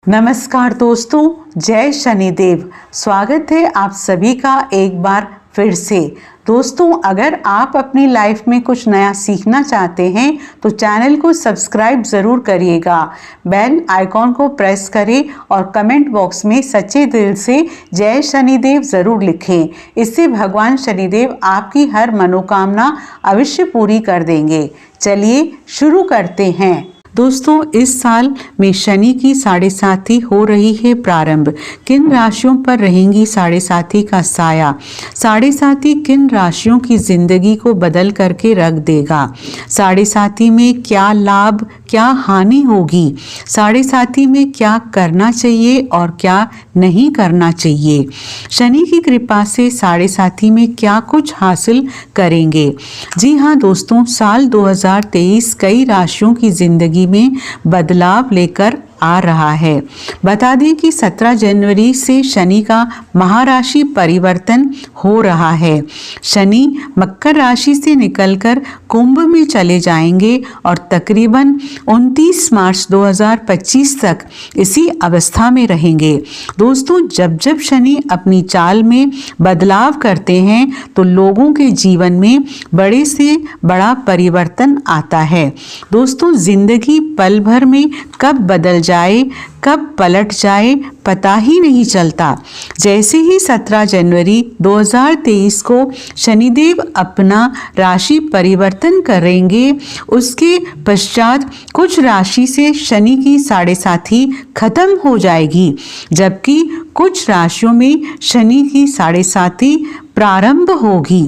नमस्कार दोस्तों, जय शनिदेव। स्वागत है आप सभी का एक बार फिर से। दोस्तों, अगर आप अपनी लाइफ में कुछ नया सीखना चाहते हैं तो चैनल को सब्सक्राइब ज़रूर करिएगा, बेल आइकॉन को प्रेस करें और कमेंट बॉक्स में सच्चे दिल से जय शनिदेव ज़रूर लिखें। इससे भगवान शनिदेव आपकी हर मनोकामना अवश्य पूरी कर देंगे। चलिए शुरू करते हैं। दोस्तों, इस साल में शनि की साढ़े साथी हो रही है प्रारंभ। किन राशियों पर रहेंगी साढ़े साथी का साया? साढ़े साथी किन राशियों की जिंदगी को बदल करके रख देगा? साढ़े साथी में क्या लाभ क्या हानि होगी? साढ़े साथी में क्या करना चाहिए और क्या नहीं करना चाहिए? शनि की कृपा से साढ़े साथी में क्या कुछ हासिल करेंगे? जी हाँ दोस्तों, साल 2023 कई राशियों की जिंदगी में बदलाव लेकर आ रहा है। बता दें कि 17 जनवरी से शनि का महाराशि परिवर्तन हो रहा है। शनि मकर राशि से निकलकर कुंभ में चले जाएंगे और तकरीबन 29 मार्च 2025 तक इसी अवस्था में रहेंगे। दोस्तों, जब जब शनि अपनी चाल में बदलाव करते हैं तो लोगों के जीवन में बड़े से बड़ा परिवर्तन आता है। दोस्तों, जिंदगी पल भर में कब बदल जाए, कब पलट जाए, पता ही नहीं चलता। जैसे ही 17 जनवरी 2023 को शनिदेव अपना राशि परिवर्तन करेंगे, उसके पश्चात कुछ राशि से शनि की साढ़े साथी खत्म हो जाएगी, जबकि कुछ राशियों में शनि की साढ़े साथी प्रारंभ होगी।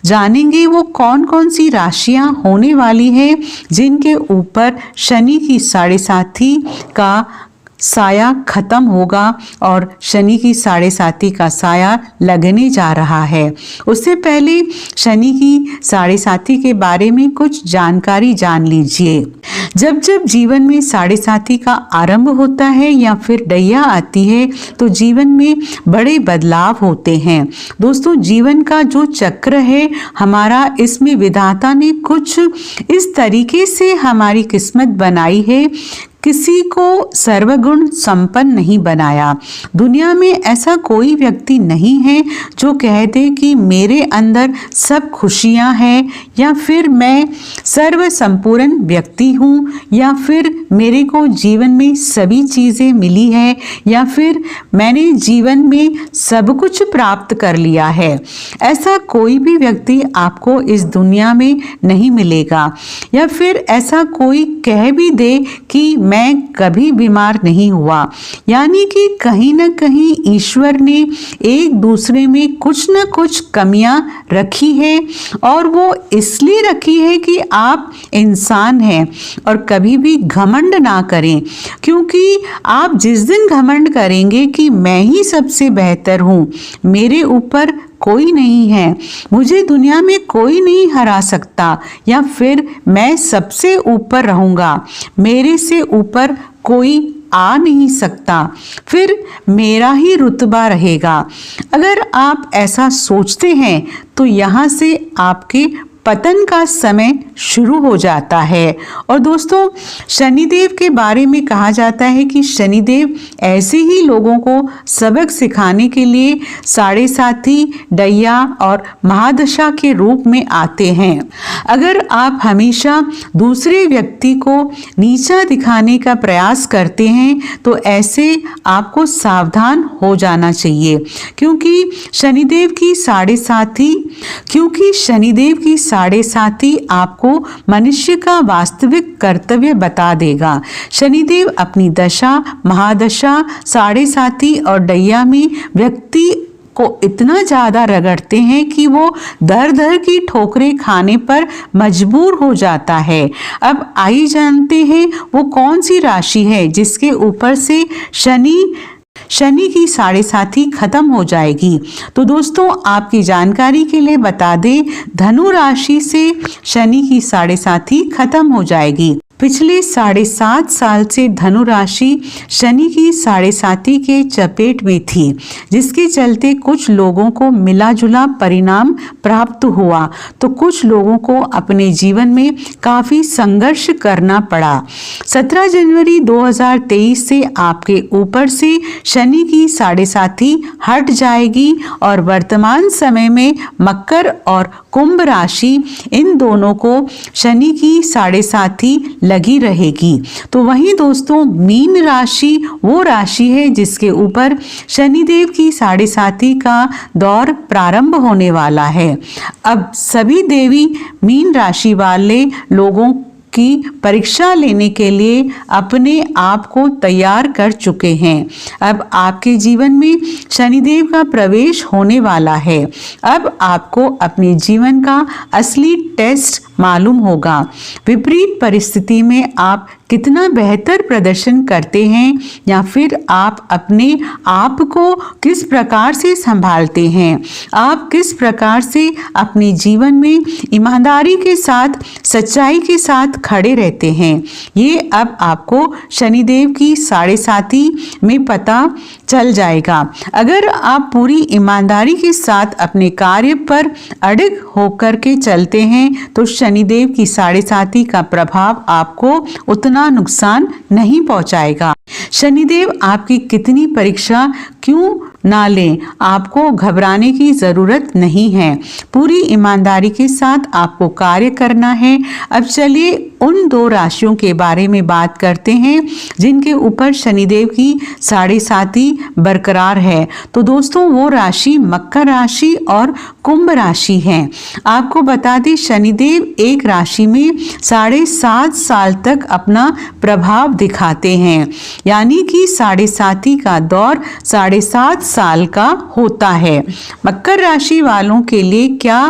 जानेंगे वो कौन कौन सी राशियां होने वाली है जिनके ऊपर शनि की साढ़े साथी का साया खत्म होगा और शनि की साढ़े साथी का साया लगने जा रहा है। उससे पहले शनि की साढ़े साथी के बारे में कुछ जानकारी जान लीजिए। जब जब जीवन में साढ़े साथी का आरंभ होता है या फिर डैया आती है तो जीवन में बड़े बदलाव होते हैं। दोस्तों, जीवन का जो चक्र है हमारा, इसमें विधाता ने कुछ इस तरीके से हमारी किस्मत बनाई है, किसी को सर्वगुण संपन्न नहीं बनाया। दुनिया में ऐसा कोई व्यक्ति नहीं है जो कह दे कि मेरे अंदर सब खुशियां हैं, या फिर मैं सर्व संपूर्ण व्यक्ति हूँ, या फिर मेरे को जीवन में सभी चीज़ें मिली है, या फिर मैंने जीवन में सब कुछ प्राप्त कर लिया है। ऐसा कोई भी व्यक्ति आपको इस दुनिया में नहीं मिलेगा। या फिर ऐसा कोई कह भी दे कि मैं कभी बीमार नहीं हुआ, यानी कि कहीं ना कहीं ईश्वर ने एक दूसरे में कुछ न कुछ कमियां रखी है, और वो इसलिए रखी है कि आप इंसान हैं। और कभी भी घमंड ना करें, क्योंकि आप जिस दिन घमंड करेंगे कि मैं ही सबसे बेहतर हूँ, मेरे ऊपर कोई नहीं है, मुझे दुनिया में कोई नहीं हरा सकता, या फिर मैं सबसे ऊपर रहूँगा, मेरे से ऊपर कोई आ नहीं सकता, फिर मेरा ही रुतबा रहेगा। अगर आप ऐसा सोचते हैं तो यहाँ से आपके पतन का समय शुरू हो जाता है। और दोस्तों, शनिदेव के बारे में कहा जाता है कि शनिदेव ऐसे ही लोगों को सबक सिखाने के लिए साढ़े साथी, डैया और महादशा के रूप में आते हैं। अगर आप हमेशा दूसरे व्यक्ति को नीचा दिखाने का प्रयास करते हैं तो ऐसे आपको सावधान हो जाना चाहिए, क्योंकि शनिदेव की साढ़े साथी आपको मनुष्य का वास्तविक कर्तव्य बता देगा। शनिदेव अपनी दशा, महादशा, साढ़े साथी और डैया में व्यक्ति को इतना ज़्यादा रगड़ते हैं कि वो दर दर की ठोकरें खाने पर मजबूर हो जाता है। अब आइए जानते हैं वो कौन सी राशि है जिसके ऊपर से शनि की साढ़े साथी खत्म हो जाएगी। तो दोस्तों, आपकी जानकारी के लिए बता दें, धनु राशि से शनि की साढ़े साथी खत्म हो जाएगी। पिछले 7.5 साल से धनु राशि शनि की 7.5 के चपेट में थी, जिसके चलते कुछ लोगों को मिला जुला परिणाम प्राप्त हुआ तो कुछ लोगों को अपने जीवन में काफी संघर्ष करना पड़ा। 17 जनवरी 2023 से आपके ऊपर से शनि की 7.5 हट जाएगी और वर्तमान समय में मकर और कुंभ राशि इन दोनों को शनि की 7.5 लगी रहेगी। तो वहीं दोस्तों मीन राशि वो राशि है जिसके ऊपर शनिदेव की 7.5 का दौर प्रारंभ होने वाला है। अब सभी देवी मीन राशि वाले लोगों की परीक्षा लेने के लिए अपने आप को तैयार कर चुके हैं। अब आपके जीवन में शनिदेव का प्रवेश होने वाला है। अब आपको अपने जीवन का असली टेस्ट मालूम होगा। विपरीत परिस्थिति में आप कितना बेहतर प्रदर्शन करते हैं या फिर आप अपने आप को किस प्रकार से संभालते हैं, आप किस प्रकार से अपने जीवन में ईमानदारी के साथ सच्चाई के साथ खड़े रहते हैं, ये अब आपको शनिदेव की 7.5 में पता चल जाएगा। अगर आप पूरी ईमानदारी के साथ अपने कार्य पर अड़िग होकर के चलते हैं तो शनिदेव की 7.5 का प्रभाव आपको उतना नुकसान नहीं पहुंचाएगा। शनिदेव आपकी कितनी परीक्षा क्यों ना लें, आपको घबराने की जरूरत नहीं है। पूरी ईमानदारी के साथ आपको कार्य करना है। अब चलिए उन 2 राशियों के बारे में बात करते हैं जिनके ऊपर शनिदेव की 7.5 बरकरार है। तो दोस्तों वो राशि मकर राशि और कुंभ राशि है। आपको बता दें शनिदेव एक राशि में 7.5 साल तक अपना प्रभाव दिखाते हैं, यानी कि 7.5 का दौर 7.5 साल का होता है। मकर राशि वालों के लिए क्या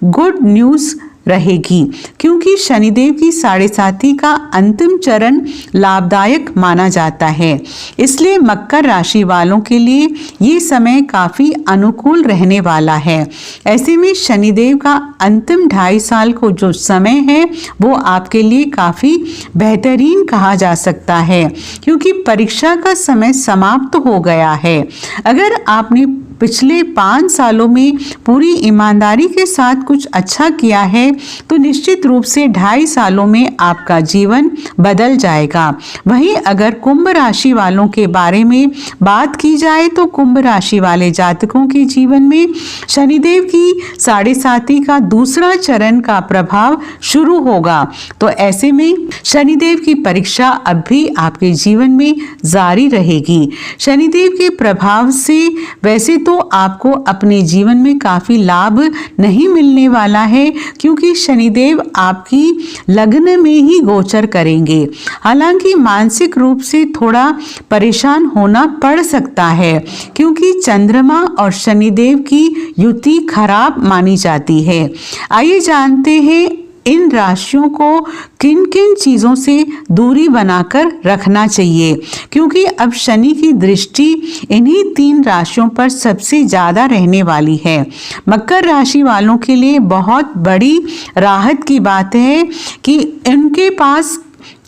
गुड न्यूज़ रहेगी, क्योंकि शनिदेव की 7.5 का अंतिम चरण लाभदायक माना जाता है। इसलिए मकर राशि वालों के लिए ये समय काफी अनुकूल रहने वाला है। ऐसे में शनिदेव का अंतिम 2.5 साल को जो समय है वो आपके लिए काफी बेहतरीन कहा जा सकता है, क्योंकि परीक्षा का समय समाप्त हो गया है। अगर आपने पिछले 5 सालों में पूरी ईमानदारी के साथ कुछ अच्छा किया है तो निश्चित रूप से 2.5 सालों में आपका जीवन बदल जाएगा। वहीं अगर कुंभ राशि वालों के बारे में बात की जाए तो कुंभ राशि वाले जातकों के जीवन में शनिदेव की 7.5 का दूसरा चरण का प्रभाव शुरू होगा। तो ऐसे में शनिदेव की परीक्षा अब भी आपके जीवन में जारी रहेगी। शनिदेव के प्रभाव से वैसे तो आपको अपने जीवन में काफी लाभ नहीं मिलने वाला है, क्योंकि शनिदेव आपकी लग्न में ही गोचर करेंगे। हालांकि मानसिक रूप से थोड़ा परेशान होना पड़ सकता है, क्योंकि चंद्रमा और शनिदेव की युति खराब मानी जाती है। आइए जानते हैं इन राशियों को किन किन चीज़ों से दूरी बनाकर रखना चाहिए, क्योंकि अब शनि की दृष्टि इन्हीं 3 राशियों पर सबसे ज़्यादा रहने वाली है। मकर राशि वालों के लिए बहुत बड़ी राहत की बात है कि इनके पास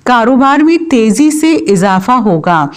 कारोबार में तेज़ी से इजाफा होगा,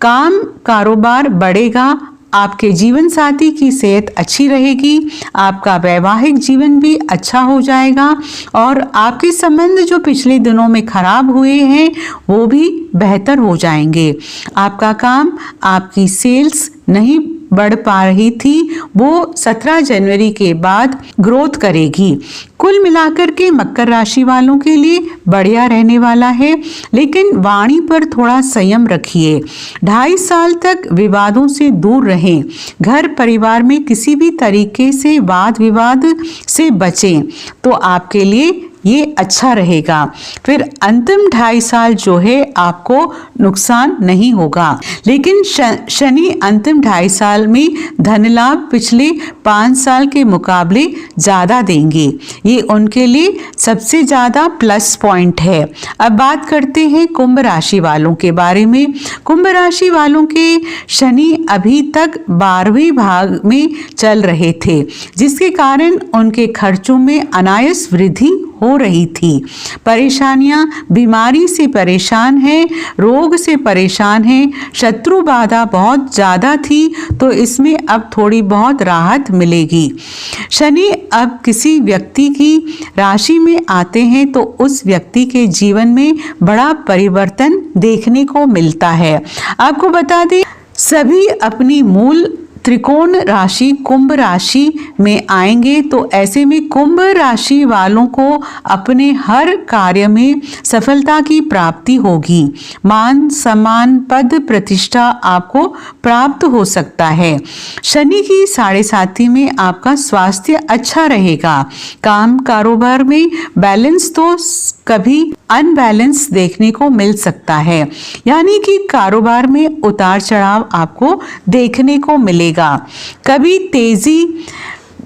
काम कारोबार बढ़ेगा, आपके जीवन साथी की सेहत अच्छी रहेगी, आपका वैवाहिक जीवन भी अच्छा हो जाएगा और आपके संबंध जो पिछले दिनों में खराब हुए हैं वो भी बेहतर हो जाएंगे। आपका काम, आपकी सेल्स नहीं बढ़ पा रही थी वो 17 जनवरी के बाद ग्रोथ करेगी। कुल मिलाकर के मकर राशि वालों के लिए बढ़िया रहने वाला है, लेकिन वाणी पर थोड़ा संयम रखिए। 2.5 साल तक विवादों से दूर रहें। घर परिवार में किसी भी तरीके से वाद विवाद से बचें तो आपके लिए ये अच्छा रहेगा। फिर अंतिम 2.5 साल जो है आपको नुकसान नहीं होगा, लेकिन शनि अंतिम 2.5 साल में धन लाभ पिछले 5 साल के मुकाबले ज़्यादा देंगे। ये उनके लिए सबसे ज़्यादा प्लस पॉइंट है। अब बात करते हैं कुंभ राशि वालों के बारे में। कुंभ राशि वालों के शनि अभी तक 12वें भाग में चल रहे थे, जिसके कारण उनके खर्चों में अनायास वृद्धि हो रही थी। परेशानियां, बीमारी से परेशान हैं, रोग से परेशान हैं, शत्रु बाधा बहुत ज़्यादा थी, तो इसमें अब थोड़ी बहुत राहत मिलेगी। शनि अब किसी व्यक्ति की राशि में आते हैं तो उस व्यक्ति के जीवन में बड़ा परिवर्तन देखने को मिलता है। आपको बता दें, सभी अपनी मूल त्रिकोण राशि कुंभ राशि में आएंगे, तो ऐसे में कुंभ राशि वालों को अपने हर कार्य में सफलता की प्राप्ति होगी। मान सम्मान, पद प्रतिष्ठा आपको प्राप्त हो सकता है। शनि की 7.5 में आपका स्वास्थ्य अच्छा रहेगा। काम कारोबार में बैलेंस तो कभी अनबैलेंस देखने को मिल सकता है, यानी कि कारोबार में उतार चढ़ाव आपको देखने को मिलेगा। कभी तेजी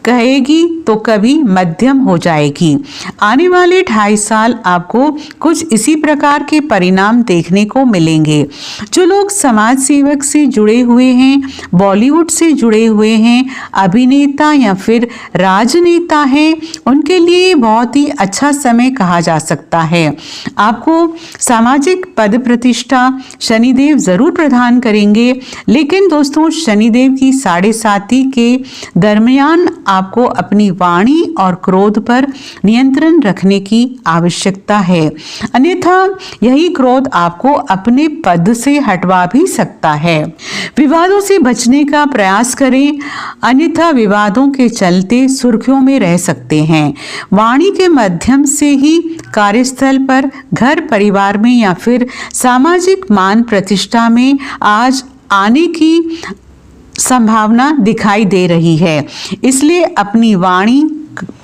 कहेगी तो कभी मध्यम हो जाएगी। आने वाले 2.5 साल आपको कुछ इसी प्रकार के परिणाम देखने को मिलेंगे। जो लोग समाज सेवक से जुड़े हुए हैं, बॉलीवुड से जुड़े हुए हैं, अभिनेता या फिर राजनेता हैं, उनके लिए बहुत ही अच्छा समय कहा जा सकता है। आपको सामाजिक पद प्रतिष्ठा शनिदेव जरूर प्रदान करेंगे, लेकिन दोस्तों शनिदेव की 7.5 के दरमियान आपको अपनी वाणी और क्रोध पर नियंत्रण रखने की आवश्यकता है, अन्यथा यही क्रोध आपको अपने पद से हटवा भी सकता है। विवादों से बचने का प्रयास करें, अन्यथा विवादों के चलते सुर्खियों में रह सकते हैं। वाणी के माध्यम से ही कार्यस्थल पर, घर परिवार में या फिर सामाजिक मान प्रतिष्ठा में आज आने की संभावना दिखाई दे रही है, इसलिए अपनी वाणी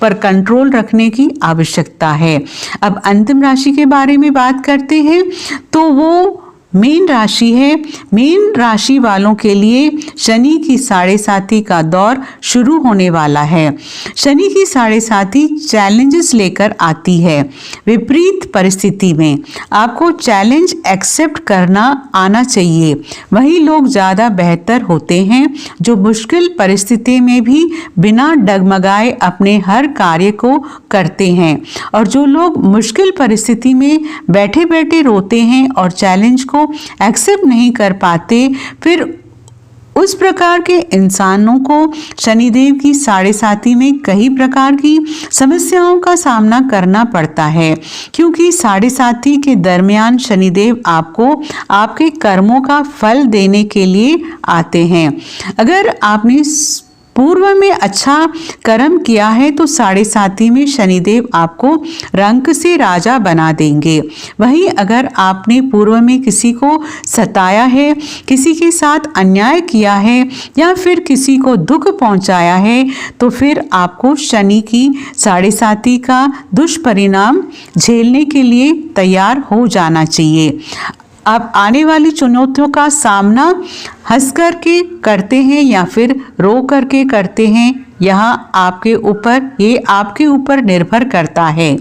पर कंट्रोल रखने की आवश्यकता है। अब अंतिम राशि के बारे में बात करते हैं, तो वो मीन राशि है। मीन राशि वालों के लिए शनि की 7.5 का दौर शुरू होने वाला है। शनि की 7.5 चैलेंजेस लेकर आती है। विपरीत परिस्थिति में आपको चैलेंज एक्सेप्ट करना आना चाहिए। वही लोग ज़्यादा बेहतर होते हैं जो मुश्किल परिस्थिति में भी बिना डगमगाए अपने हर कार्य को करते हैं, और जो लोग मुश्किल परिस्थिति में बैठे बैठे रोते हैं और चैलेंज को एक्सेप्ट नहीं कर पाते, फिर उस प्रकार के इंसानों को शनिदेव की 7.5 में कई प्रकार की समस्याओं का सामना करना पड़ता है, क्योंकि 7.5 के दरमियान शनिदेव आपको आपके कर्मों का फल देने के लिए आते हैं। अगर आपने पूर्व में अच्छा कर्म किया है तो 7.5 में शनिदेव आपको रंक से राजा बना देंगे। वहीं अगर आपने पूर्व में किसी को सताया है, किसी के साथ अन्याय किया है या फिर किसी को दुख पहुंचाया है, तो फिर आपको शनि की 7.5 का दुष्परिणाम झेलने के लिए तैयार हो जाना चाहिए। आप आने वाली चुनौतियों का सामना हंस करके करते हैं या फिर रो करके करते हैं, यहाँ ये आपके ऊपर निर्भर करता है।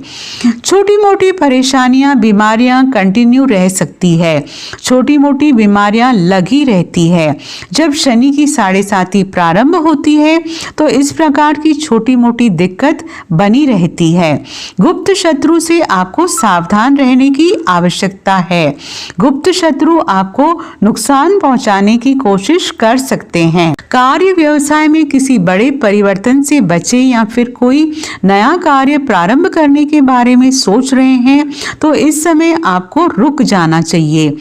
छोटी मोटी परेशानियां, बीमारियां कंटिन्यू रह सकती है। छोटी मोटी बीमारियां लगी रहती है। जब शनि की 7.5 प्रारंभ होती है तो इस प्रकार की छोटी मोटी दिक्कत बनी रहती है। गुप्त शत्रु से आपको सावधान रहने की आवश्यकता है। गुप्त शत्रु आपको नुकसान पहुंचाने की कोशिश कर सकते हैं। कार्य व्यवसाय में किसी बड़े परिवर्तन से बचे या फिर कोई नया कार्य प्रारंभ करने के बारे में सोच रहे हैं तो इस समय आपको रुक जाना चाहिए।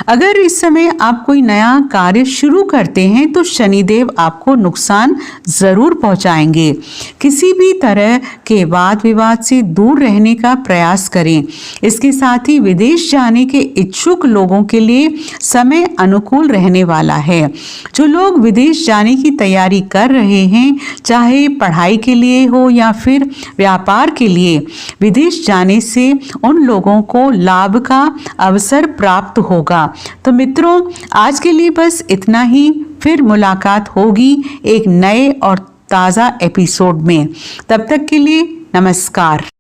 अगर इस समय आप कोई नया कार्य शुरू करते हैं तो शनिदेव आपको नुकसान जरूर पहुंचाएंगे। किसी भी तरह के वाद विवाद से दूर रहने का प्रयास करें। इसके साथ ही विदेश जाने के इच्छुक लोगों के लिए समय अनुकूल रहने वाला है। जो लोग विदेश जाने की तैयारी कर रहे हैं, चाहे पढ़ाई के लिए हो या फिर व्यापार के लिए, विदेश जाने से उन लोगों को लाभ का अवसर प्राप्त होगा। तो मित्रों, आज के लिए बस इतना ही। फिर मुलाकात होगी एक नए और ताज़ा एपिसोड में। तब तक के लिए नमस्कार।